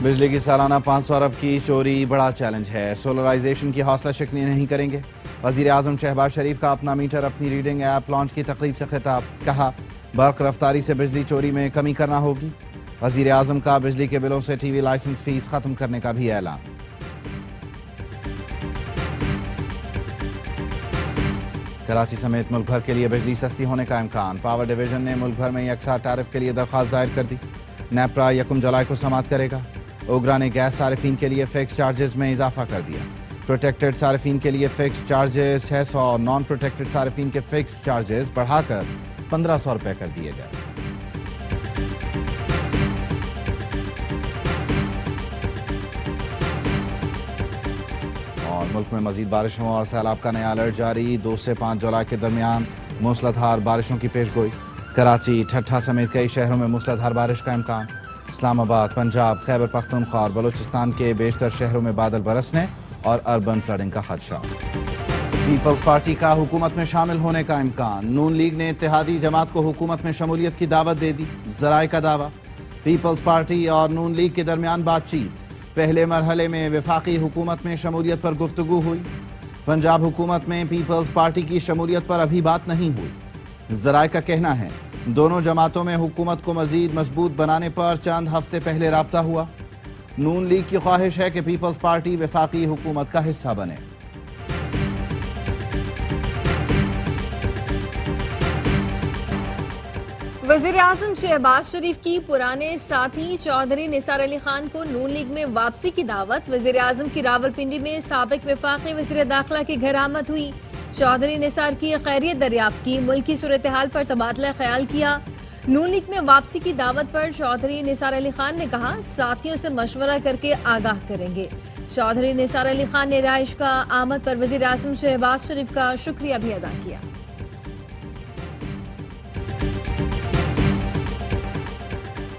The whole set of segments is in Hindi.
बिजली की सालाना 500 अरब की चोरी बड़ा चैलेंज है। सोलराइजेशन की हौसला शिकनी नहीं करेंगे। वजीर आजम शहबाज शरीफ का अपना मीटर अपनी रीडिंग ऐप लॉन्च की तकरीब से खिताब। कहा, बर्क रफ्तारी से बिजली चोरी में कमी करना होगी। वजीर आजम का बिजली के बिलों से टीवी लाइसेंस फीस खत्म करने का भी ऐलान। कराची समेत मुल्क भर के लिए बिजली सस्ती होने का इम्कान। पावर डिवीजन ने मुल्क भर में यकसा टैरिफ के लिए दरख्वास्त दायर कर दी। नेपरा 1 जुलाई को समाअत करेगा। ओगरा ने गैस सारिफीन के लिए फिक्स चार्जेस में इजाफा कर दिया। प्रोटेक्टेड सारिफीन के लिए फिक्स चार्जेस 600, नॉन प्रोटेक्टेड सारिफीन के फिक्स चार्जेस बढ़ाकर 1500 रुपए कर दिए गए। और मुल्क में मजीद बारिशों और सैलाब का नया अलर्ट जारी। 2 से 5 जुलाई के दरमियान मूसलाधार बारिशों की पेशगोई। कराची, ठट्ठा समेत कई शहरों में मूसलाधार बारिश का इम्कान। इस्लामाबाद, पंजाब, खैबर पख्तूनख्वा और बलूचिस्तान के बेशतर शहरों में बादल बरसने और अर्बन फ्लडिंग का खदशा। पीपल्स पार्टी का हुकूमत में शामिल होने का इम्कान। नून लीग ने इत्तेहादी जमात को हुकूमत में शमूलियत की दावत दे दी। ज़राए का दावा, पीपल्स पार्टी और नून लीग के दरमियान बातचीत। पहले मरहले में वफाकी हुकूमत में शमूलियत पर गुफ्तगू हुई। पंजाब हुकूमत में पीपल्स पार्टी की शमूलियत पर अभी बात नहीं हुई। ज़राए का कहना है, दोनों जमातों में हुकूमत को मजीद मजबूत बनाने पर चंद हफ्ते पहले राब्ता हुआ। नून लीग की ख्वाहिश है कि पीपल्स पार्टी वफाकी हुकूमत का हिस्सा बने। वजीर आजम शहबाज शरीफ की पुराने साथी चौधरी निसार अली खान को नून लीग में वापसी की दावत। वजीर आजम की रावलपिंडी में साबिक वफाकी वजीर दाखिला की घर आमद हुई। चौधरी निसार की खैरियत दरियाफ्त की, मुल्क की सूरत हाल पर तबादला ख्याल किया। नून लीग में वापसी की दावत पर चौधरी निसार अली खान ने कहा, साथियों से मशवरा करके आगाह करेंगे। चौधरी निसार अली खान ने रिहाइश का आमद पर वजीर आजम शहबाज शरीफ का शुक्रिया भी अदा किया।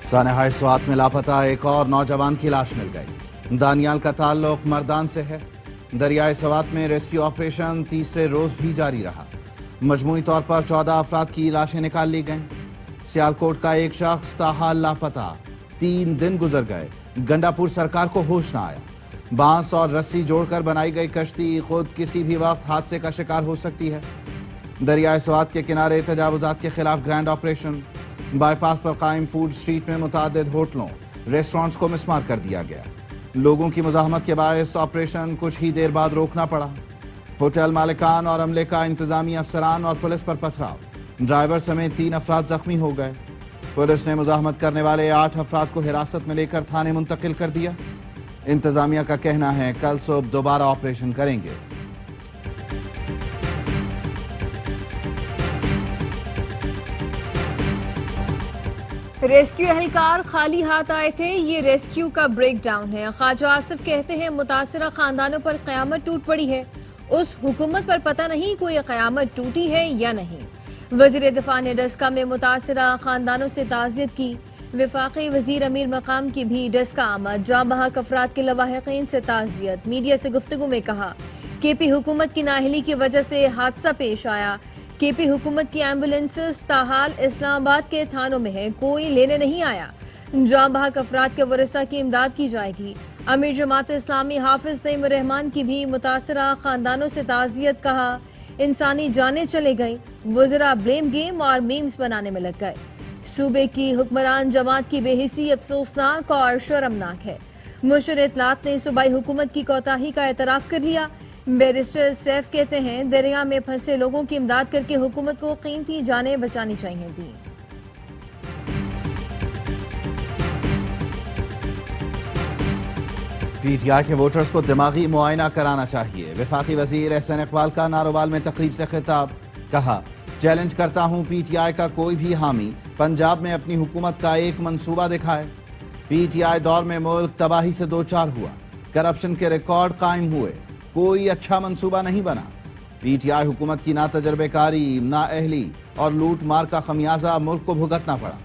सानेहाय स्वात में लापता एक और नौजवान की लाश मिल गई। दानियाल का ताल्लुक मर्दान से है। दरियाए सवात में रेस्क्यू ऑपरेशन तीसरे रोज भी जारी रहा। मजमूई तौर पर 14 अफराद की लाशें निकाल ली गईं। सियालकोट का एक शख्स ताहाल लापता। 3 दिन गुजर गए, गंडापुर सरकार को होश न आया। बांस और रस्सी जोड़कर बनाई गई कश्ती खुद किसी भी वक्त हादसे का शिकार हो सकती है। दरियाए सवात के किनारे तजावुजात के खिलाफ ग्रैंड ऑपरेशन। बाईपास पर कायम फूड स्ट्रीट में मुतादिद होटलों, रेस्टोरेंट्स को मिसमार कर दिया गया। लोगों की मुजाहमत के बायस ऑपरेशन कुछ ही देर बाद रोकना पड़ा। होटल मालिकान और अमले का इंतजामी अफसरान और पुलिस पर पथराव। ड्राइवर समेत 3 अफराद जख्मी हो गए। पुलिस ने मुजाहमत करने वाले 8 अफराद को हिरासत में लेकर थाने मुंतकिल कर दिया। इंतजामिया का कहना है, कल सुबह दोबारा ऑपरेशन करेंगे। रेस्क्यू एहलकार खाली हाथ आए थे, ये रेस्क्यू का ब्रेकडाउन है। ख्वाजा आसिफ कहते हैं, मुतासिरा खानदानों पर कयामत टूट पड़ी है। उस हुकूमत पर पता नहीं कोई कयामत टूटी है या नहीं। वजीर दिफा ने डस्का में मुतासिरा खानदानों से ताज़ियत की। वफाकी वजीर अमीर मकाम की भी डस्का आमद। जाँ बहक अफराद के लवाहिकीन से ताज़ियत। मीडिया से गुफ्तगू में कहा, केपी हुकूमत की नाअहली की वजह से हादसा पेश आया। केपी हुकूमत की एम्बुलेंसेस ताहाल इस्लामाबाद के थानों में है, कोई लेने नहीं आया। जाँ बहक अफराद के वरिसा की इमदाद की जाएगी। अमीर जमात इस्लामी हाफिज नईम रहमान की भी मुतासरा खानदानों से ताज़ियत। कहा, इंसानी जानें चले गई, वज़रा ब्लेम गेम और मीम्स बनाने में लग गए। सूबे की हुक्मरान जमात की बेहिसी अफसोसनाक और शर्मनाक है। मुशर इत्तलात ने सूबाई हुकूमत की कोताही का एतराफ कर लिया। बैरिस्टर सैफ कहते हैं, दरिया में फंसे लोगों की इमदाद करके हुकूमत को कीमती जानें बचानी चाहिए थी। पीटीआई के वोटर्स को दिमागी मुआयना कराना चाहिए। वफाकी वजीर एहसन इकबाल का नारोवाल में तकरीब से खिताब। कहा, चैलेंज करता हूं, पीटीआई का कोई भी हामी पंजाब में अपनी हुकूमत का एक मंसूबा दिखाए। पीटीआई दौर में मुल्क तबाही से दो चार हुआ, करप्शन के रिकॉर्ड कायम हुए, कोई अच्छा मंसूबा नहीं बना। पीटीआई हुकूमत की ना तजर्बेकारी, ना अहली और लूट मार का खमियाजा मुल्क को भुगतना पड़ा।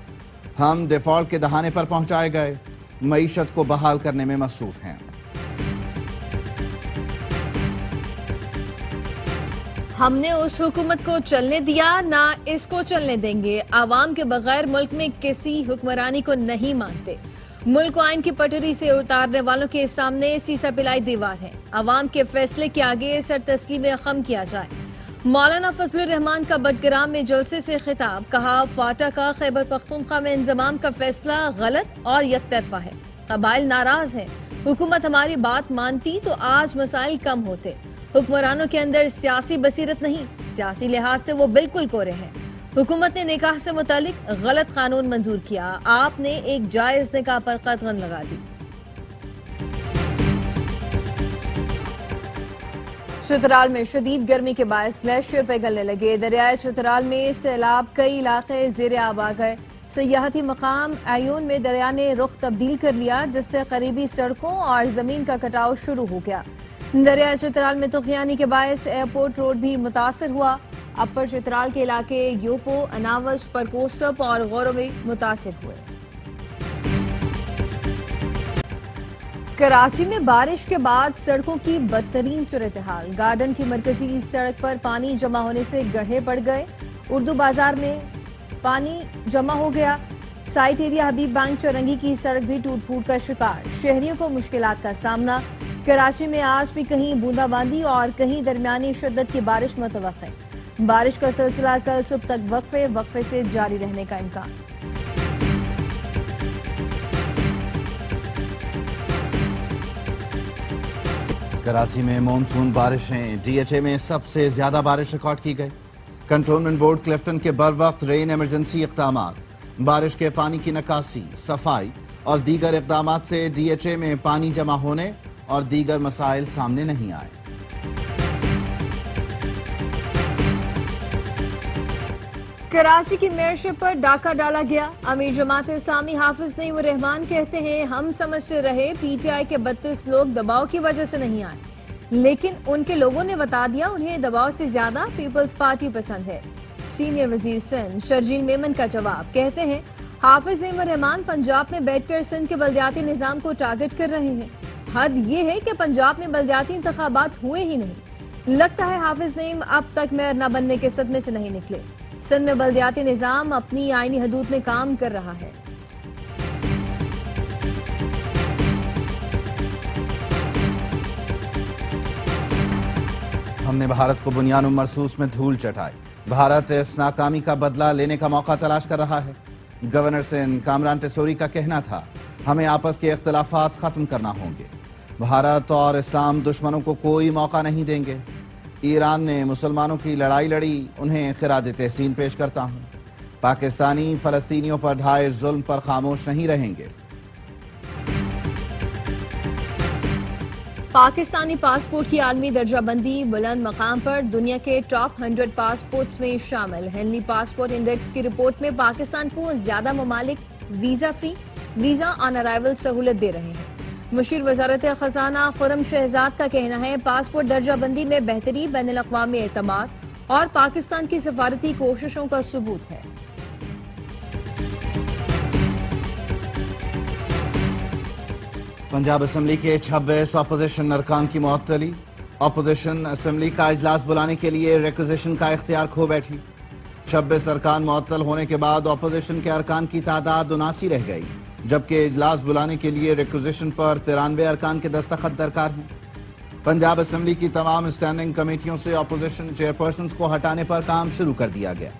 हम डिफॉल्ट के दहाने पर पहुंचाए गए, मईशत को बहाल करने में मसरूफ हैं। हमने उस हुकूमत को चलने दिया, ना इसको चलने देंगे। आवाम के बगैर मुल्क में किसी हुक्मरानी को नहीं मानते। मुल्क आइन की पटरी से उतारने वालों के सामने सीसा पिलाई दीवार है। अवाम के फैसले के आगे सर तस्लीम खम किया जाए। मौलाना फजलुर रहमान का बडग्राम में जलसे से खिताब, कहा फाटा का खैबर पख्तूनख्वा में इंजमाम का फैसला गलत और यकतरफा है। कबाइल नाराज है। हुकूमत हमारी बात मानती तो आज मसाइल कम होते। हुक्मरानों के अंदर सियासी बसीरत नहीं, सियासी लिहाज से वो बिल्कुल कोरे हैं। हुकूमत ने निकाह से मुतालिक गलत कानून मंजूर किया, आपने एक जायज निकाह पर कतगन लगा दी। चित्राल में शदीद गर्मी के बायस ग्लेशियर पिघलने लगे। दरियाए चित्राल में सैलाब, कई इलाके ज़ेर आब आ गए। सयाहती मकाम आयून में दरिया ने रुख तब्दील कर लिया, जिससे करीबी सड़कों और जमीन का कटाव शुरू हो गया। दरिया चित्राल में तुगयानी के बायस एयरपोर्ट रोड भी मुतासर हुआ। अपर चित्राल के इलाके योपो, अनावश, परकोसप और गौरों में मुतासर हुए। कराची में बारिश के बाद सड़कों की बदतरीन सूरत हाल। गार्डन की मरकजी सड़क पर पानी जमा होने से गड्ढे पड़ गए। उर्दू बाजार में पानी जमा हो गया। साइट एरिया हबीब बैंक चौरंगी की सड़क भी टूट फूट का शिकार। शहरियों को मुश्किलात का सामना। कराची में आज भी कहीं बूंदाबांदी और कहीं दरमियानी शिद्दत की बारिश मुतवक्किल। बारिश का सिलसिला कल सुबह तक वक्फे से जारी रहने का इम्कान। कराची में मानसून बारिशें। डीएचए में सबसे ज्यादा बारिश रिकॉर्ड की गई। कंटोनमेंट बोर्ड क्लिफ्टन के बर वक्त रेन इमरजेंसी इक़दामात, बारिश के पानी की निकासी, सफाई और दीगर इक़दामात से डीएचए में पानी जमा होने और दीगर मसाइल सामने नहीं आए। कराची की मेयरशिप पर डाका डाला गया। अमीर जमात इस्लामी हाफिज नईमुर रहमान कहते हैं, हम समझते रहे पीटीआई के 32 लोग दबाव की वजह से नहीं आए, लेकिन उनके लोगों ने बता दिया उन्हें दबाव से ज्यादा पीपल्स पार्टी पसंद है। सीनियर वजीर सिंध शर्जील मेमन का जवाब, कहते हैं हाफिज नईमुर रहमान पंजाब में बैठकर सिंध के बल्दियाती निजाम को टारगेट कर रहे हैं। हद ये है कि पंजाब में बल्दियाती इंतखाबात हुए ही नहीं। लगता है हाफिज नईम अब तक मेयर न बनने के सदमे से नहीं निकले। सिंध में बल्दियाती निजाम अपनी आईनी हदूद में काम कर रहा है। हमने भारत को बुनियाद मरसूस में धूल चटाई। भारत इस नाकामी का बदला लेने का मौका तलाश कर रहा है। गवर्नर सिंध कामरान टेसोरी का कहना था, हमें आपस के इख्तिलाफात खत्म करना होंगे। भारत और इस्लाम दुश्मनों को कोई मौका नहीं देंगे। ईरान ने मुसलमानों की लड़ाई लड़ी, उन्हें खिराज तहसीन पेश करता हूं। पाकिस्तानी फलस्तीनियों पर ढाए जुल्म पर खामोश नहीं रहेंगे। पाकिस्तानी पासपोर्ट की आलमी दर्जाबंदी बुलंद मकाम पर, दुनिया के टॉप 100 पासपोर्ट्स में शामिल। हेनली पासपोर्ट इंडेक्स की रिपोर्ट में पाकिस्तान को ज्यादा ममालिक visa free, visa on arrival सहूलत दे रहे हैं। मुशीर वजारत खजाना खुरम शहजाद का कहना है, पासपोर्ट दर्जाबंदी में बेहतरी बैनुल अक़वामी एतमाद और पाकिस्तान की सफारती कोशिशों का सबूत है। पंजाब असम्बली के 26 अपोजिशन अरकान की मुअत्तली। अपोजिशन असम्बली का इजलास बुलाने के लिए रिक्विजिशन का इख्तियार खो बैठी। 26 अरकान मुअत्तल होने के बाद अपोजिशन के अरकान की तादाद 79 रह गई, जबकि इजलास बुलाने के लिए रिक्विजिशन पर 93 अरकान के दस्तखत दरकार हैं। पंजाब असम्बली की तमाम स्टैंडिंग कमेटियों से अपोजिशन चेयरपर्सन को हटाने पर काम शुरू कर दिया गया।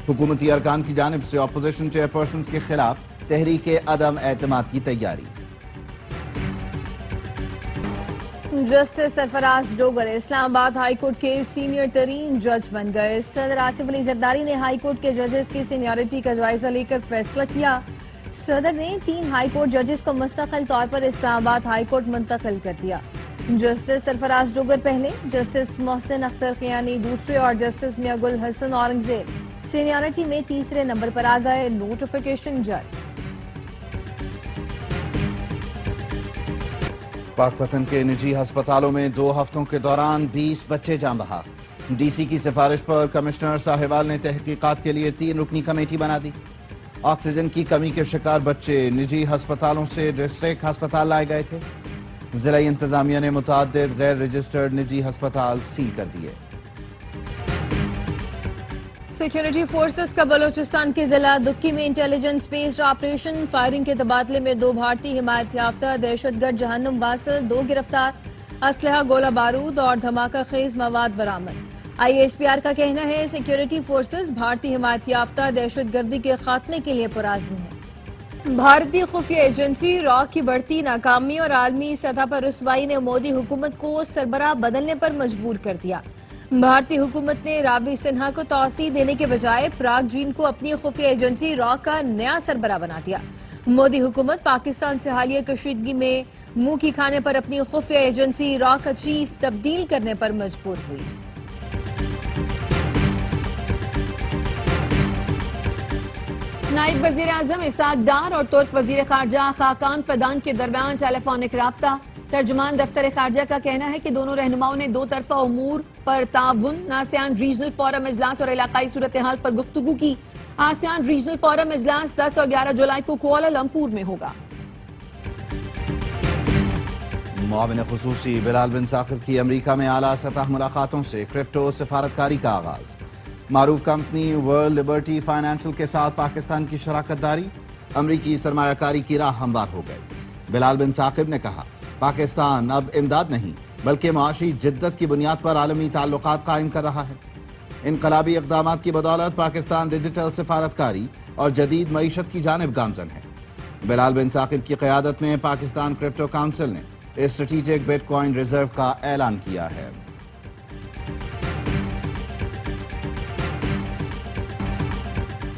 हुकूमती अरकान की जानिब से अपोजिशन चेयरपर्सन के खिलाफ तहरीक अदम एतमाद की तैयारी। जस्टिस सरफराज डोगर इस्लामाबाद हाईकोर्ट के सीनियर तरीन जज बन गए। सदर आसिफ अली जरदारी ने हाईकोर्ट के जजेस की सीनियरिटी का जायजा लेकर फैसला किया। सदर ने 3 हाईकोर्ट जजेस को मुस्तकिल तौर पर इस्लामाबाद हाईकोर्ट मुंतकिल कर दिया। जस्टिस सरफराज डोगर पहले, जस्टिस मोहसिन अख्तर कियानी दूसरे और जस्टिस मियागुल हसन औरंगजेब सीनियरिटी में तीसरे नंबर पर आ गए। नोटिफिकेशन जारी। पाकपतन के निजी अस्पतालों में 2 हफ्तों के दौरान 20 बच्चे जान बहा। डीसी की सिफारिश पर कमिश्नर साहिवाल ने तहकीकात के लिए 3 रुकनी कमेटी बना दी। ऑक्सीजन की कमी के शिकार बच्चे निजी अस्पतालों से डिस्ट्रिक्ट अस्पताल लाए गए थे। जिला इंतजामिया ने मुतअद्दिद गैर रजिस्टर्ड निजी अस्पताल सील कर दिए। सिक्योरिटी फोर्सेस का बलूचिस्तान के जिला दुक्की में इंटेलिजेंस बेस्ड ऑपरेशन, फायरिंग के तबादले में 2 भारतीय हिमायत याफ्ता दहशतगर्द जहन्नुम वासिल 2 गिरफ्तार, असलहा गोला बारूद और धमाका खेज मवाद बरामद। ISPR का कहना है सिक्योरिटी फोर्सेस भारतीय हिमायत याफ्ता दहशतगर्दी के खात्मे के लिए पुरआज़म है। भारतीय खुफिया एजेंसी रॉ की बढ़ती नाकामी और आलमी सतह पर रुसवाई ने मोदी हुकूमत को सरबराह बदलने पर मजबूर कर दिया। भारतीय हुकूमत ने रावी सिन्हा को तौसीह देने के बजाय प्राग जीन को अपनी खुफिया एजेंसी रॉ का नया सरबराह बना दिया। मोदी हुकूमत पाकिस्तान से हालिया कशीदगी में मुंह की खाने पर अपनी खुफिया एजेंसी रॉ का चीफ तब्दील करने पर मजबूर हुई। नायब वजीर आजम इसाक डार और तुर्क वजीर खारजा खाकान फदान के दरमियान टेलीफोनिक राब्ता। तर्जुमान दफ्तर खारजा का कहना है कि दोनों रहनुमाओं ने 2 तरफा उमूर पर ताउन, आसियान रीजनल फोरम इजलास और इलाकाई सूरत हाल पर गुफ्तगू की। आसियान रीजनल फोरम इजलास 10 और 11 जुलाई को कुआलालंपुर में होगा। मुआविन खुसूसी बिलाल बिन साकिब की अमरीका में आला सतह मुलाकातों से क्रिप्टो सिफारतकारी का आगाज। मारूफ कंपनी वर्ल्ड लिबर्टी फाइनेंशियल के साथ पाकिस्तान की शराकत दारी, अमरीकी सरमायाकारी की राह हमवार हो गई। बिलाल बिन साकिब ने कहा पाकिस्तान अब इमदाद नहीं बल्कि मुआशी जिद्दत की बुनियाद पर आलमी ताल्लुकात कायम कर रहा है। इनकलाबी इक़दामात की बदौलत पाकिस्तान डिजिटल सिफारतकारी और जदीद मईशत की जानिब गामजन है। बिलाल बिन साकिब की क़यादत में पाकिस्तान क्रिप्टो काउंसिल ने स्ट्रेटेजिक बिटकॉइन रिजर्व का ऐलान किया है।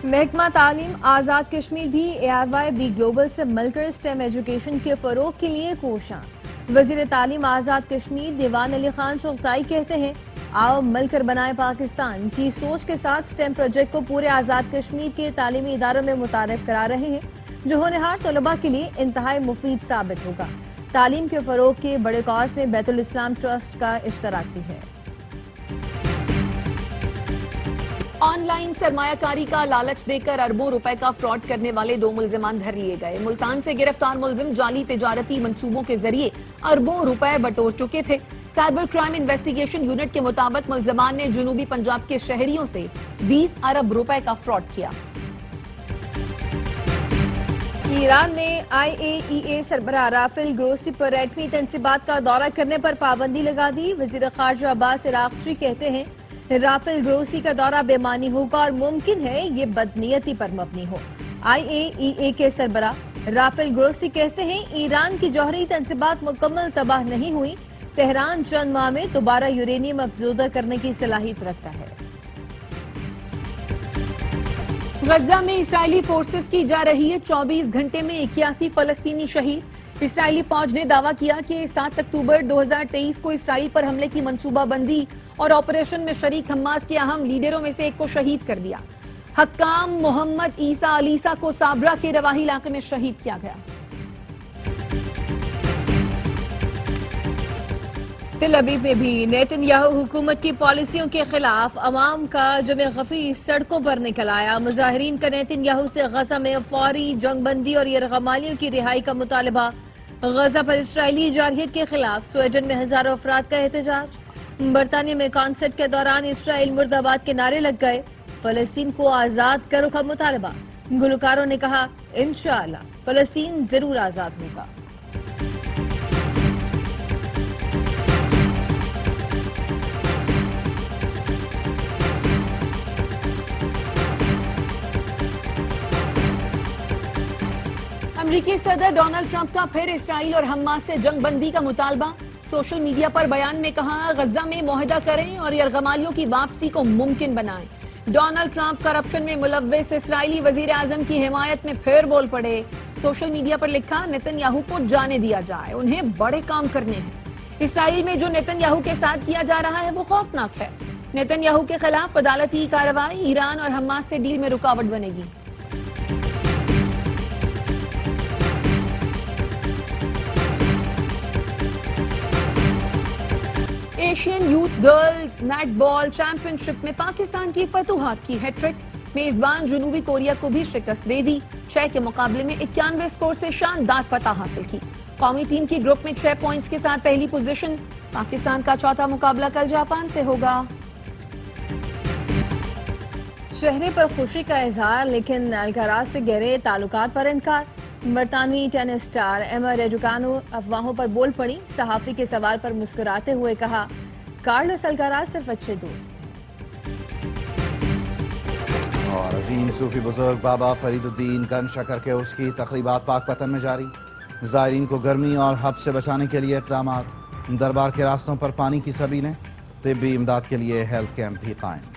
महकमा तालीम आजाद कश्मीर भी ARYB ग्लोबल से मिलकर स्टेम एजुकेशन के फरोग के लिए कोशां। वजीर तालीम आजाद कश्मीर दीवान अली खान चौगताई कहते हैं आओ मिलकर बनाए पाकिस्तान की सोच के साथ स्टेम प्रोजेक्ट को पूरे आजाद कश्मीर के तालीमी इदारों में मुतारिफ करा रहे हैं, जो होनहार तलबा के लिए इंतहाई मुफीद साबित होगा। तालीम के फरोग के बड़े कॉज में बैतुल इस्लाम ट्रस्ट का इश्तराक भी है। ऑनलाइन सरमायाकारी का लालच देकर अरबों रुपए का फ्रॉड करने वाले 2 मुल्जिमान धर लिए गए। मुल्तान से गिरफ्तार मुल्जिम जाली तिजारती मंसूबों के जरिए अरबों रुपए बटोर चुके थे। साइबर क्राइम इन्वेस्टिगेशन यूनिट के मुताबिक मुल्जिमान ने जुनूबी पंजाब के शहरियों से 20 अरब रुपए का फ्रॉड किया। ईरान ने IAEA सरबराह राफेल ग्रोसी पर एटमी तंसीबात का दौरा करने पर पाबंदी लगा दी। वजीर खारजा अब्बास इराक़ची कहते हैं राफेल ग्रोसी का दौरा बेमानी होगा और मुमकिन है ये बदनीयती पर मबनी हो। IAEA के सरबराह राफेल ग्रोसी कहते हैं ईरान की जौहरी तंसीबात मुकम्मल तबाह नहीं हुई, तेहरान चंद माह में दोबारा यूरेनियम अफजूदा करने की सलाहियत रखता है। गजा में इस्राएली फोर्सेस की जा रही है 24 घंटे में 81 फलस्तीनी शहीद। इस्राएली फौज ने दावा किया कि 7 अक्टूबर 2023 को इस्राएल पर हमले की मंसूबाबंदी और ऑपरेशन में शरीक हमास के अहम लीडरों में से एक को शहीद कर दिया। हक्काम मोहम्मद ईसा अलीसा को साबरा के रवाही इलाके में शहीद किया गया। तिल अबीब में भी नेतन्याहू हुकूमत की पॉलिसियों के खिलाफ अवाम का जमे गफीर सड़कों पर निकल आया। मुजाहिरीन का नेतन्याहू से गजा में फौरी जंगबंदी और यरगमालियों की रिहाई का मुतालबा। गजा पर इसराइली जारहियत के खिलाफ स्वीडन में हजारों अफराद का एहतजाज। बरतानिया में कॉन्सर्ट के दौरान इसराइल मुर्दाबाद के नारे लग गए। फलस्तीन को आजाद करो का मुतालबा। गुलकारों ने कहा इंशाअल्लाह फलस्तीन जरूर आजाद होगा। अमेरिकी सदर डोनाल्ड ट्रंप का फिर इसराइल और हमास से जंगबंदी का मुतालबा। सोशल मीडिया पर बयान में कहा गजा में मुआहदा करें और यरगमालियों की वापसी को मुमकिन बनाएं। डोनाल्ड ट्रंप करप्शन में मुलव्विस इसराइली वजीर आजम की हिमायत में फिर बोल पड़े। सोशल मीडिया पर लिखा नेतन्याहू को जाने दिया जाए, उन्हें बड़े काम करने हैं। इसराइल में जो नेतन्याहू के साथ किया जा रहा है वो खौफनाक है। नेतन्याहू के खिलाफ अदालती कार्रवाई ईरान और हमास से डील में रुकावट बनेगी। Asian youth girls netball championship में पाकिस्तान की फतूहात की हैट्रिक। मेजबान जनूबी कोरिया को भी शिकस्त दे दी। 6 के मुकाबले में 91 स्कोर से शानदार फतह हासिल की। कौमी टीम की ग्रुप में 6 पॉइंट्स के साथ पहली पोजीशन। पाकिस्तान का चौथा मुकाबला कल जापान से होगा। चेहरे पर खुशी का इजहार, लेकिन अलकाराज से गहरे ताल्लुकात पर इनकार। बरतानवी टेनिस स्टार एमा रेडुकानो अफवाहों पर बोल पड़ी। सहाफी के सवाल पर मुस्कुराते हुए कहा, कार्लोस अलकाराज सिर्फ अच्छे दोस्त हैं। और अजीम सूफी बुजुर्ग बाबा फरीदुद्दीन गन शकर के उसकी तकरीबात पाकपतन में जारी। जायरीन को गर्मी और हब से बचाने के लिए इक़दामात। दरबार के रास्तों पर पानी की सबीलें। तिब्बी इमदाद के लिए हेल्थ कैंप भी कायम।